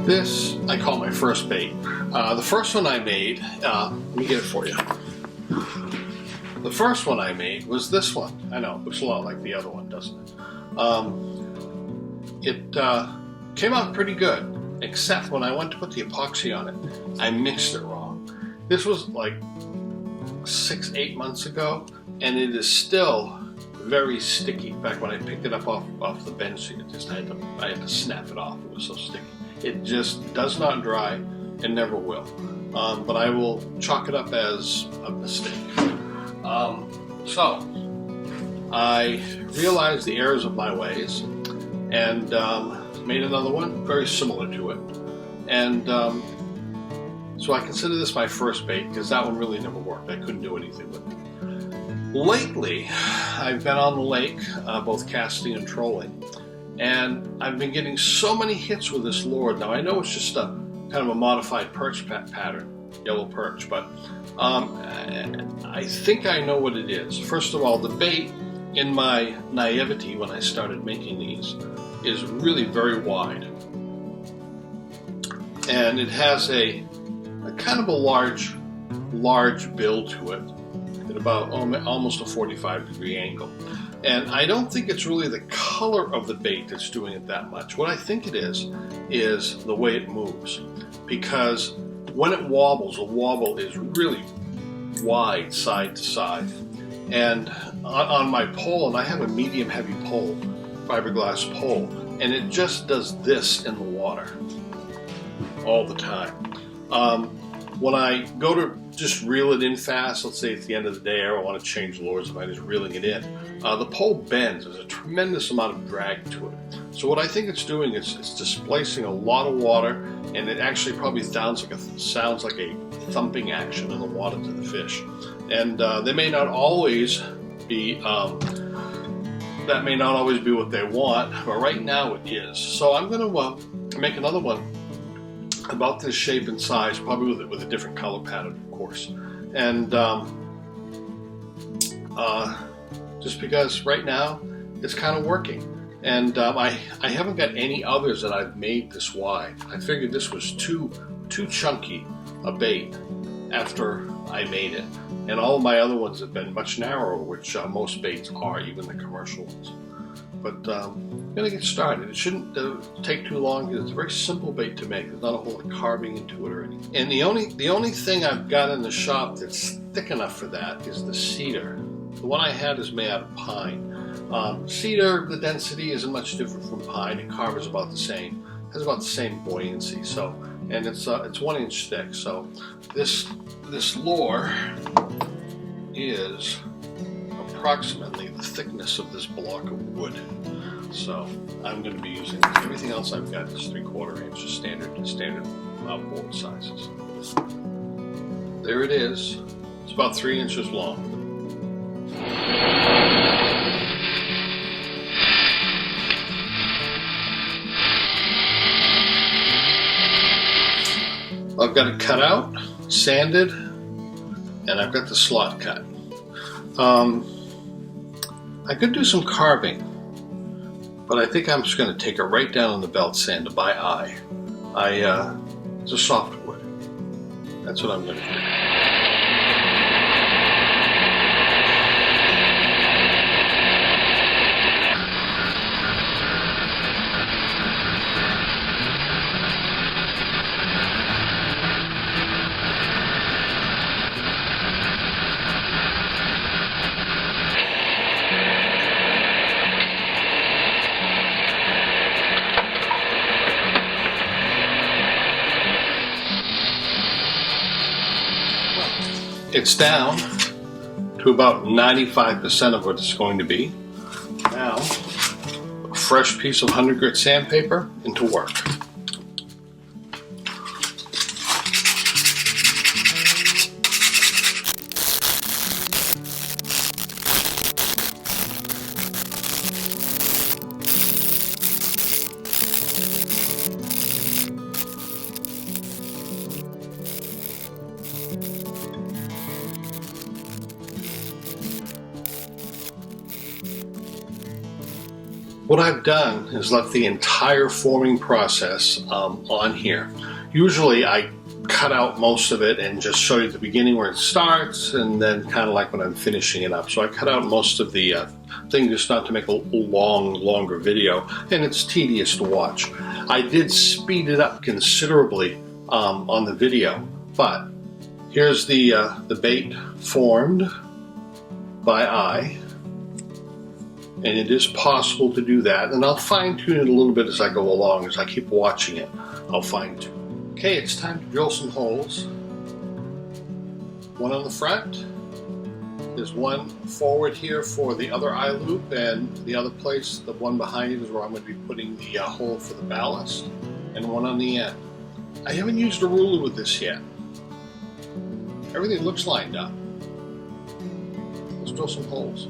This I call my first bait. The first one I made, let me get it for you. The first one I made was this one. I know, it looks a lot like the other one, doesn't it? It came out pretty good, except when I went to put the epoxy on it, I mixed it wrong. This was like 6-8 months ago, and it is still very sticky. In fact, when I picked it up off the bench, I had to snap it off. It was so sticky. It just does not dry and never will. But I will chalk it up as a mistake. So I realized the errors of my ways and made another one very similar to it. And so I consider this my first bait because that one really never worked. I couldn't do anything with it. Lately, I've been on the lake, both casting and trolling, and I've been getting so many hits with this lure. Now I know it's just a kind of a modified perch pattern, yellow perch, but I think I know what it is. First of all, the bait, in my naivety when I started making these, is really very wide, and it has a kind of a large bill to it at about almost a 45-degree angle. And I don't think it's really the color of the bait that's doing it that much. What I think it is the way it moves. Because when it wobbles, the wobble is really wide side to side. And on my pole, and I have a medium heavy pole, fiberglass pole, and it just does this in the water all the time. When I go to just reel it in fast, let's say it's the end of the day, or I want to change lures, if I'm just reeling it in, the pole bends. There's a tremendous amount of drag to it. So what I think it's doing is it's displacing a lot of water, and it actually probably sounds like a thumping action in the water to the fish. And they may not always be, that may not always be what they want, but right now it is. So I'm going to make another one about this shape and size, probably with a different color pattern, of course. And just because right now it's kind of working. And I haven't got any others that I've made this wide. I figured this was too chunky a bait after I made it. And all of my other ones have been much narrower, which most baits are, even the commercial ones. But I'm going to get started. It shouldn't take too long. It's a very simple bait to make. There's not a whole lot of carving into it or anything. And the only thing I've got in the shop that's thick enough for that is the cedar. The one I had is made out of pine. Cedar, the density isn't much different from pine. It carves about the same. Has about the same buoyancy. So, and it's 1 inch thick. So this lure is approximately the thickness of this block of wood. So I'm going to be using this. Everything else I've got is 3/4 inch, just standard board sizes. There it is. It's about 3 inches long. I've got it cut out, sanded, and I've got the slot cut. I could do some carving, but I think I'm just going to take it right down on the belt sander by eye. It's a soft wood. That's what I'm going to do. It's down to about 95% of what it's going to be. Now, a fresh piece of 100 grit sandpaper into work. What I've done is left the entire forming process on here. Usually I cut out most of it and just show you at the beginning where it starts, and then kind of like when I'm finishing it up. So I cut out most of the thing just not to make a longer video, and it's tedious to watch. I did speed it up considerably on the video, but here's the bait formed by eye. And it is possible to do that, and I'll fine-tune it a little bit as I go along. As I keep watching it, I'll fine-tune. Okay, it's time to drill some holes. One on the front. There's one forward here for the other eye loop, and the other place, the one behind it, is where I'm going to be putting the hole for the ballast, and one on the end. I haven't used a ruler with this yet. Everything looks lined up. Let's drill some holes.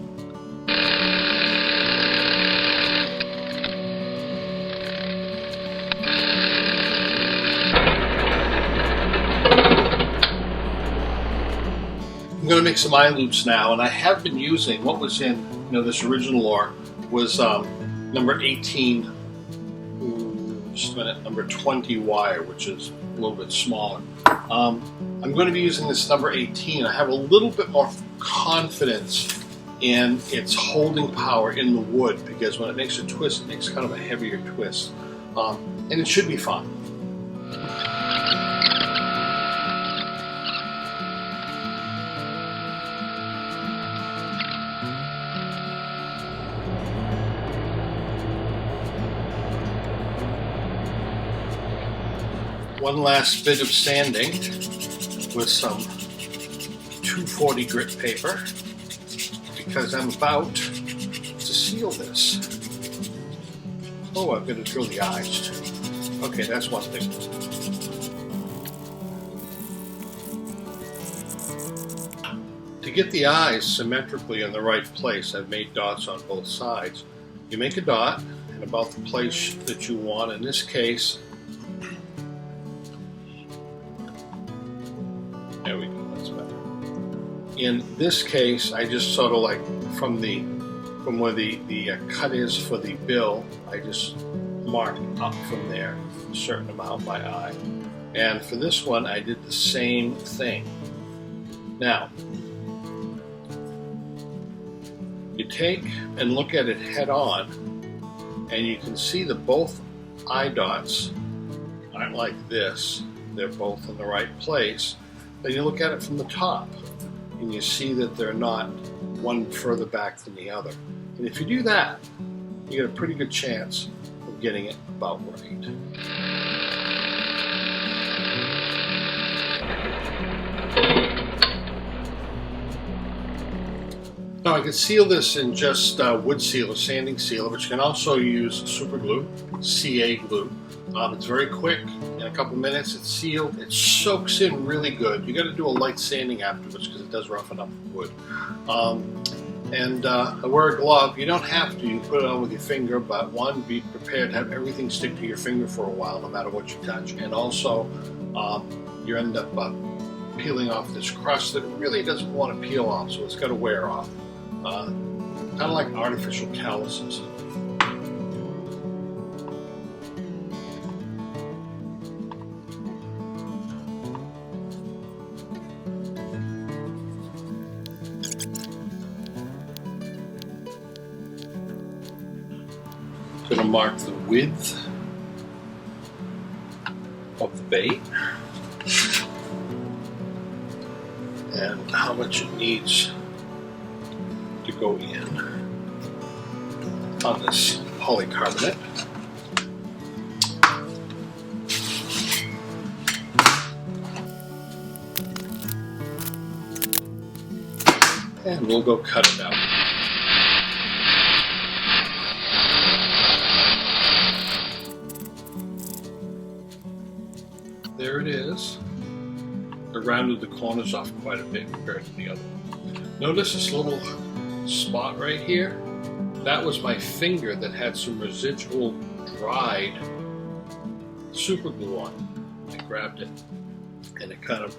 I'm going to make some eye loops now, and I have been using what was in this original lure was number 18, just a minute, number 20 wire, which is a little bit smaller. I'm going to be using this number 18. I have a little bit more confidence in its holding power in the wood, because when it makes a twist, it makes kind of a heavier twist, and it should be fun. One last bit of sanding with some 240 grit paper, because I'm about to seal this. Oh, I've got to drill the eyes too. Okay, that's one thing. To get the eyes symmetrically in the right place, I've made dots on both sides. You make a dot in about the place that you want. In this case, there we go, that's better. In this case, I just sort of like from where the cut is for the bill, I just marked up from there a certain amount by eye. And for this one, I did the same thing. Now, you take and look at it head on, and you can see that both eye dots aren't like this. They're both in the right place. Then you look at it from the top, and you see that they're not one further back than the other. And if you do that, you get a pretty good chance of getting it about right. Now I can seal this in just wood sealer, sanding sealer, but you can also use super glue, CA glue. It's very quick. In a couple minutes, it's sealed. It soaks in really good. You got to do a light sanding afterwards because it does roughen up the wood. I wear a glove. You don't have to. You can put it on with your finger, but one, be prepared to have everything stick to your finger for a while, no matter what you touch. And also, you end up peeling off this crust that really doesn't want to peel off, so it's got to wear off. Kind of like artificial calluses. Going to mark the width of the bait and how much it needs to go in on this polycarbonate. And we'll go cut it out. There it is. I rounded the corners off quite a bit compared to the other one. Notice this little spot right here? That was my finger that had some residual dried super glue on it. I grabbed it and it kind of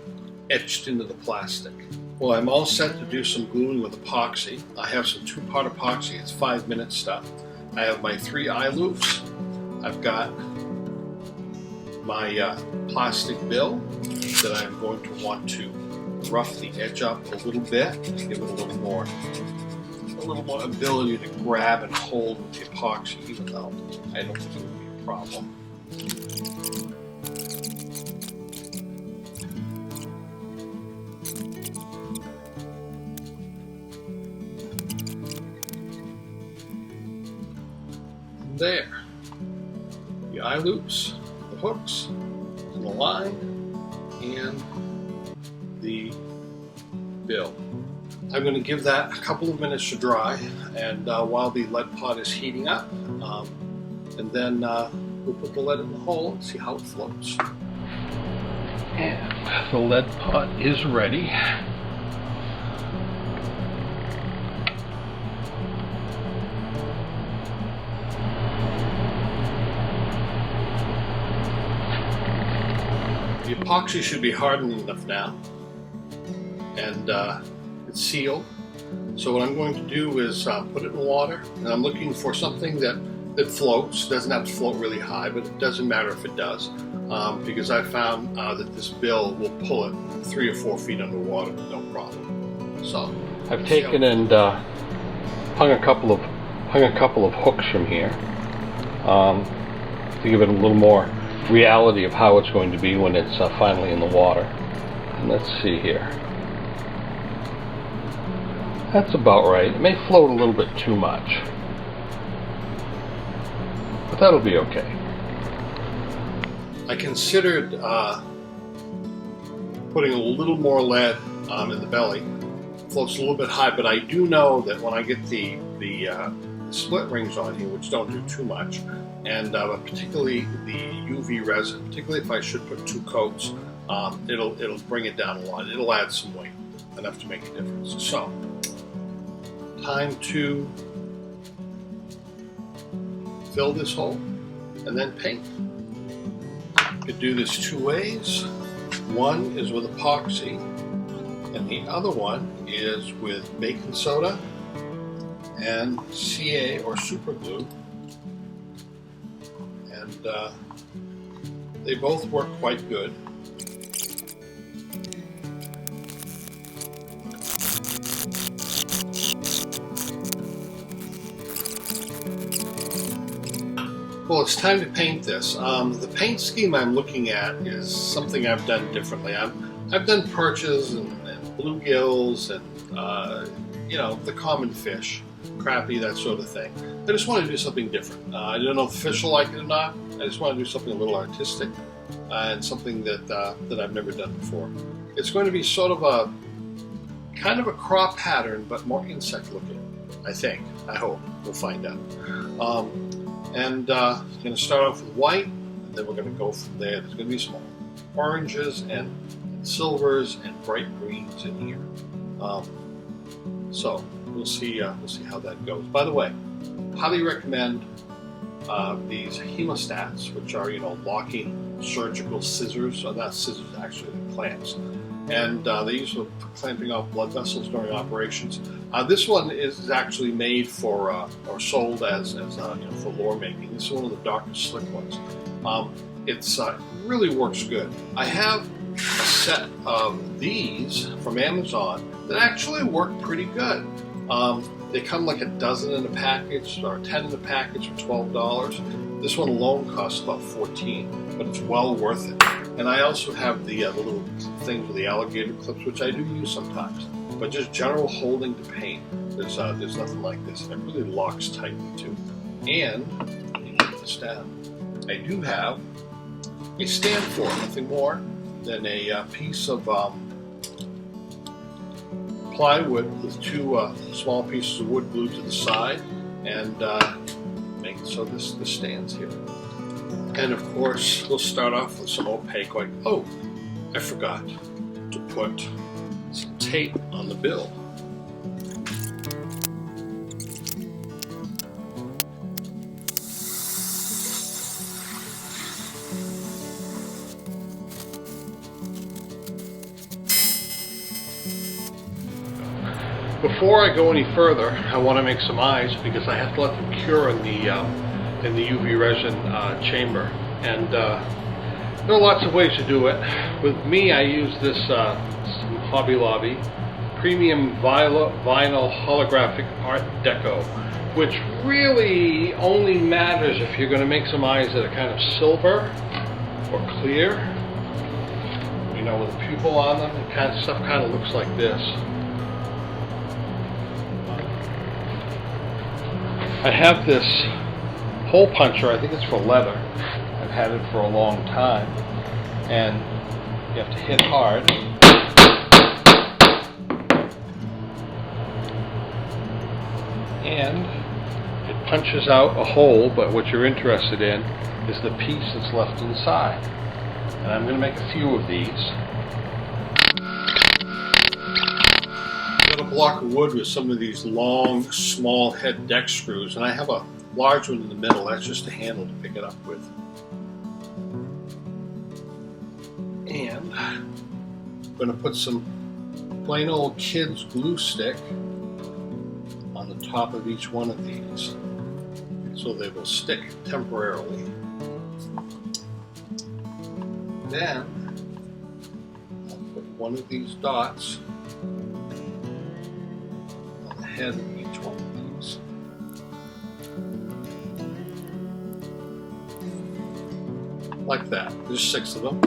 etched into the plastic. Well, I'm all set to do some gluing with epoxy. I have some 2-part epoxy. It's 5-minute stuff. I have my 3 eye loops. I've got my plastic bill that I'm going to want to rough the edge up a little bit to give it a little more ability to grab and hold with the epoxy, even though I don't think it would be a problem. There, the eye loops, the hooks, and the line, and the bill. I'm going to give that a couple of minutes to dry, and while the lead pot is heating up, and then we'll put the lead in the hole and see how it floats. And the lead pot is ready. The epoxy should be hardened enough now, and it's sealed. So what I'm going to do is put it in water, and I'm looking for something that floats. Doesn't have to float really high, but it doesn't matter if it does, because I found that this bill will pull it 3 or 4 feet underwater with no problem. So I've taken and hung a couple of hooks from here to give it a little more reality of how it's going to be when it's finally in the water. And let's see here. That's about right. It may float a little bit too much, but that'll be okay. I considered putting a little more lead in the belly. It floats a little bit high, but I do know that when I get the split rings on here, which don't do too much, and particularly the UV resin, particularly if I should put 2 coats, it'll bring it down a lot. It'll add some weight, enough to make a difference. So, time to fill this hole and then paint. You could do this 2 ways. One is with epoxy, and the other one is with baking soda and CA or super glue. And they both work quite good. Well, it's time to paint this. The paint scheme I'm looking at is something I've done differently. I've done perches and bluegills and you know, the common fish, crappie, that sort of thing. I just want to do something different. I don't know if fish will like it or not. I just want to do something a little artistic and something that I've never done before. It's going to be sort of a kind of a craw pattern, but more insect looking, I think. I hope. We'll find out. And going to start off with white, and then we're going to go from there. There's going to be some oranges and silvers and bright greens in here. So we'll see how that goes. By the way, highly recommend these hemostats, which are, you know, locking surgical scissors. So not scissors, actually, they're clamps. And they use them for clamping off blood vessels during operations. This one is actually made for or sold as you know, for lure making. This is one of the darker slick ones. It's really works good. I have a set of these from Amazon that actually work pretty good. They come like a dozen in a package, or 10 in a package for $12. This one alone costs about $14, but it's well worth it. And I also have the little things with the alligator clips, which I do use sometimes. But just general holding to paint, there's nothing like this. And it really locks tightly too. And let me get this down. I do have a stand for it, nothing more than a piece of plywood with 2 small pieces of wood glued to the side, and make it so this stands here. And of course, we'll start off with some opaque, like, oh, I forgot to put some tape on the bill. before I go any further, I want to make some eyes because I have to let them cure in the UV resin chamber. And there are lots of ways to do it. With me, I use this some Hobby Lobby premium vinyl holographic art deco, which really only matters if you're going to make some eyes that are kind of silver or clear, you know, with a pupil on them. And kind of stuff kind of looks like this. I have this hole puncher. I think it's for leather. I've had it for a long time, and you have to hit hard. And it punches out a hole, but what you're interested in is the piece that's left inside. And I'm going to make a few of these. I've got a block of wood with some of these long, small head deck screws, and I have a large one in the middle. That's just a handle to pick it up with. And I'm going to put some plain old kids glue stick on the top of each one of these so they will stick temporarily. Then I'll put one of these dots on the head of each one of these. Like that. There's 6 of them.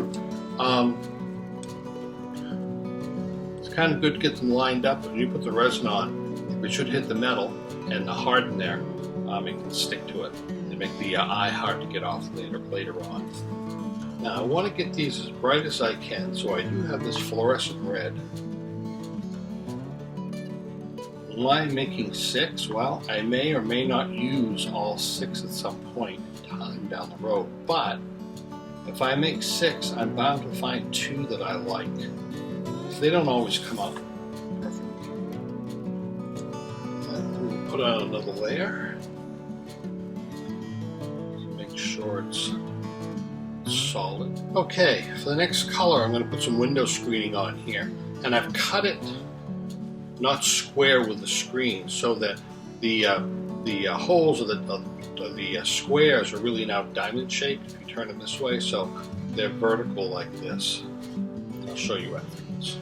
It's kind of good to get them lined up. When you put the resin on, it should hit the metal and harden there. It can stick to it and make the eye hard to get off later on. Now I want to get these as bright as I can, so I do have this fluorescent red. Why I'm making 6? Well, I may or may not use all 6 at some point in time down the road, but if I make 6, I'm bound to find 2 that I like. They don't always come out perfectly. We'll put on another layer. Make sure it's solid. Okay, for the next color, I'm going to put some window screening on here, and I've cut it not square with the screen so that the holes of the squares are really now diamond shaped if you turn them this way, so they're vertical like this. I'll show you afterwards.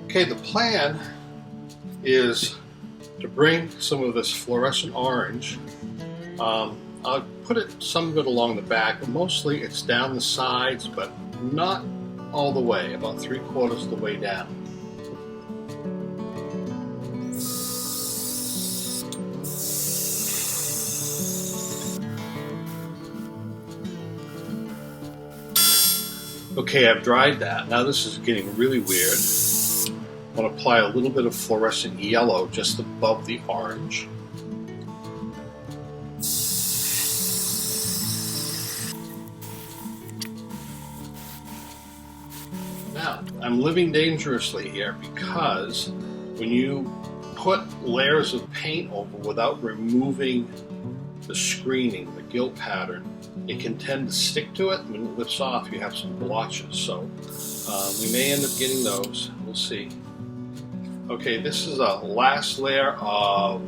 Okay, the plan is to bring some of this fluorescent orange. I'll put some of it along the back, but mostly it's down the sides, but not all the way, about 3/4 of the way down. Okay, I've dried that. Now this is getting really weird. I'm going to apply a little bit of fluorescent yellow just above the orange. Now, I'm living dangerously here because when you put layers of paint over without removing the screening, the gilt pattern, it can tend to stick to it. When it lifts off, you have some blotches. So we may end up getting those. We'll see. Okay, this is a last layer of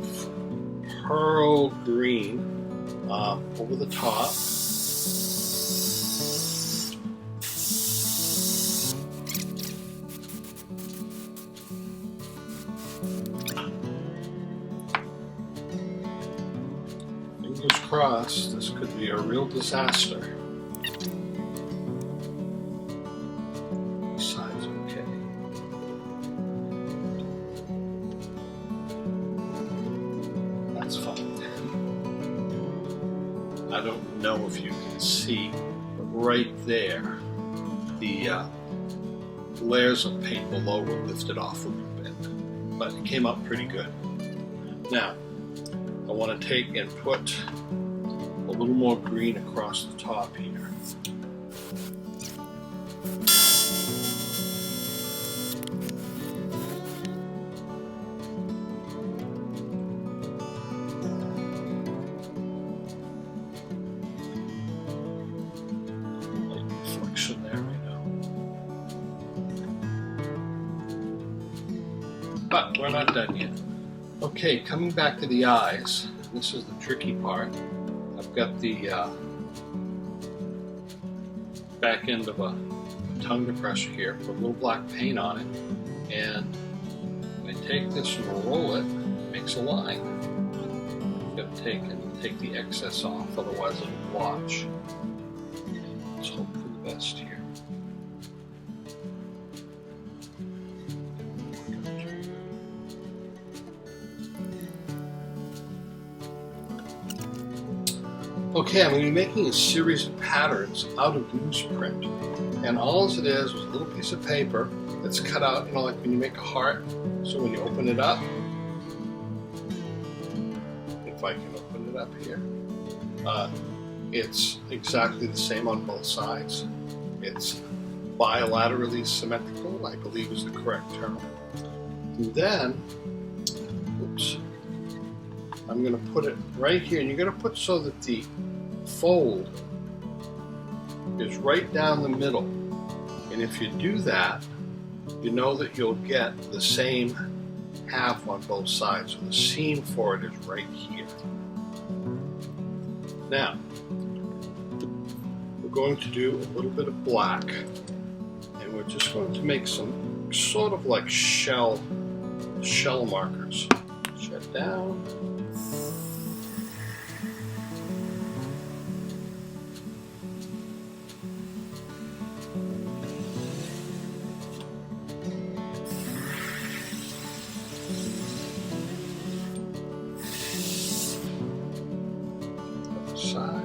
pearl green over the top. Fingers crossed, this could be a real disaster. Side's okay. That's fine. I don't know if you can see, but right there, the layers of paint below were lifted off a little bit, but it came out pretty good. Now, I want to take and put a little more green across the top here. But we're not done yet. Okay, coming back to the eyes. This is the tricky part. I've got the back end of a tongue depressor here, put a little black paint on it, and I take this and roll it, it makes a line. I've got to take the excess off, otherwise it'll blotch. Let's hope for the best here. Okay, I'm going to be making a series of patterns out of newsprint. And all it is a little piece of paper that's cut out, you know, like when you make a heart. So when you open it up, if I can open it up here, it's exactly the same on both sides. It's bilaterally symmetrical, I believe is the correct term. And then, oops, I'm going to put it right here, and you're going to put so that the fold is right down the middle. And if you do that, you know that you'll get the same half on both sides. So the seam for it is right here. Now, we're going to do a little bit of black, and we're just going to make some sort of like shell markers. Shut down. Side.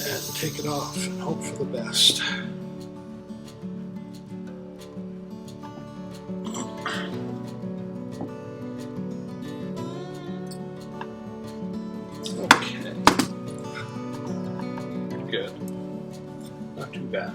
And take it off and hope for the best. Okay, good, not too bad.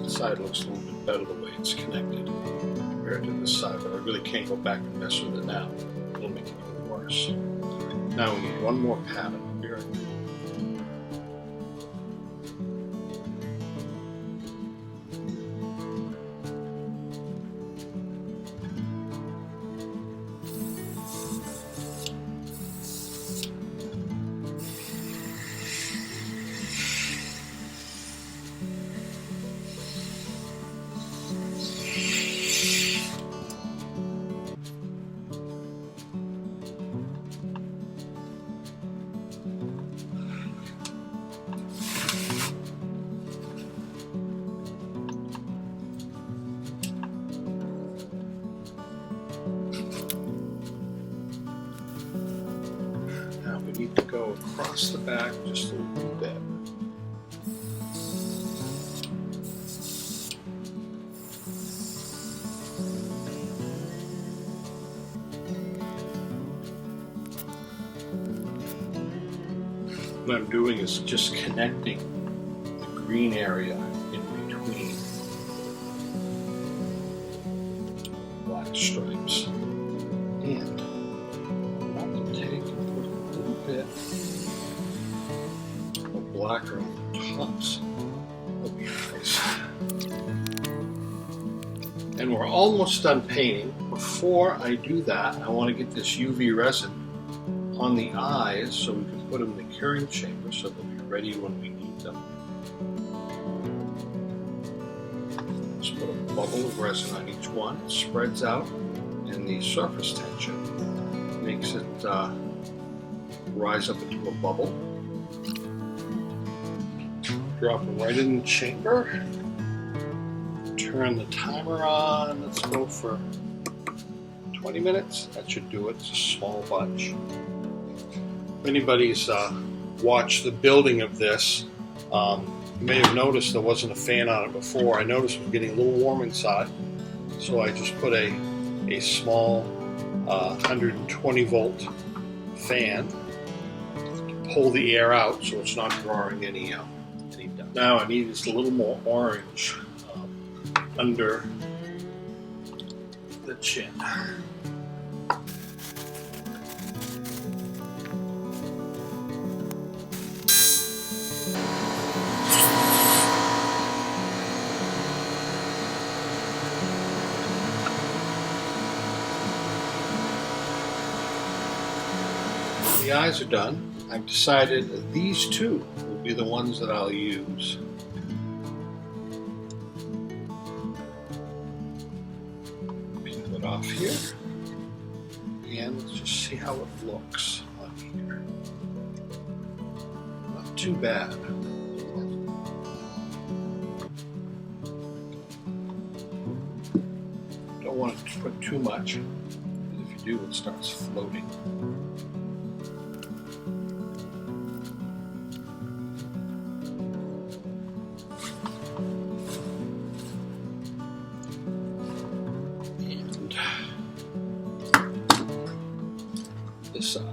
Side looks a little bit better the way it's connected compared to this side, but I really can't go back and mess with it now. It'll make it even worse. Now we need one more pattern here. Need to go across the back just a little bit. What I'm doing is just connecting the green area in between black stripes. And I'm going to take and put a little bit of blacker on the tops of the eyes. And we're almost done painting. Before I do that, I want to get this UV resin on the eyes so we can put them in the curing chamber so they'll be ready when we need them. Just put a bubble of resin on each one. It spreads out, and the surface tension makes it rise up into a bubble. Drop it right in the chamber. Turn the timer on. Let's go for 20 minutes. That should do it. It's a small bunch. If anybody's watched the building of this, you may have noticed there wasn't a fan on it before. I noticed it was getting a little warm inside, so I just put a small 120 volt fan to pull the air out so it's not drawing any dust. Now I need just a little more orange under the chin. The eyes are done. I've decided these two will be the ones that I'll use. Peel it off here, and let's just see how it looks on here. Not too bad. Don't want to put too much, because if you do, it starts floating. This side.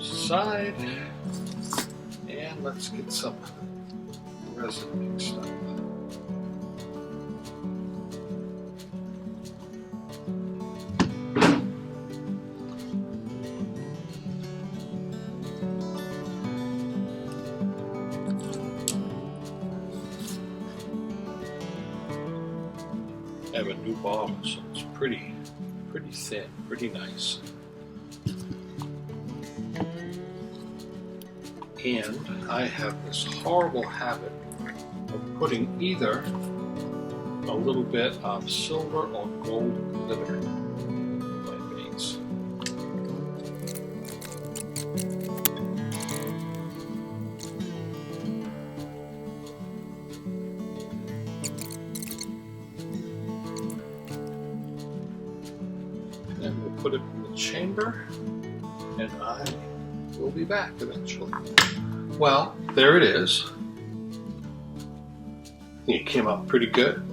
Side, and let's get some resin mixed up. I have a new bottle, so it's pretty thin, pretty nice. And I have this horrible habit of putting either a little bit of silver or gold glitter in my base. And we'll put it in the chamber, and I will be back eventually. Well, there it is. It came out pretty good.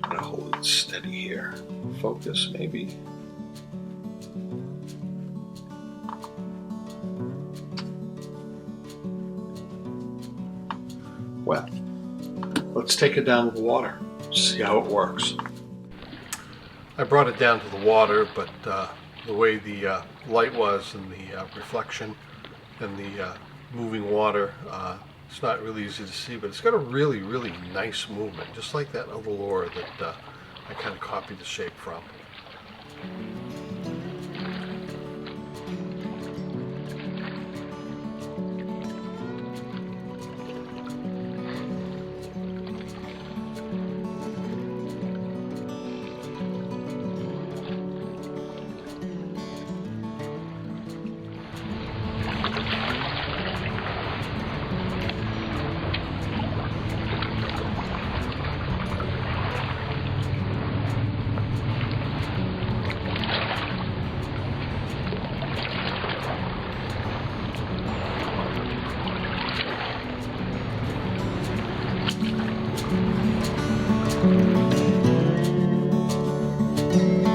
I'm gonna hold it steady here. Focus, maybe. Well, let's take it down to the water, see how it works. I brought it down to the water, but the way the light was and the reflection and the moving water, it's not really easy to see, but it's got a really nice movement, just like that other lure that I kind of copied the shape from. you.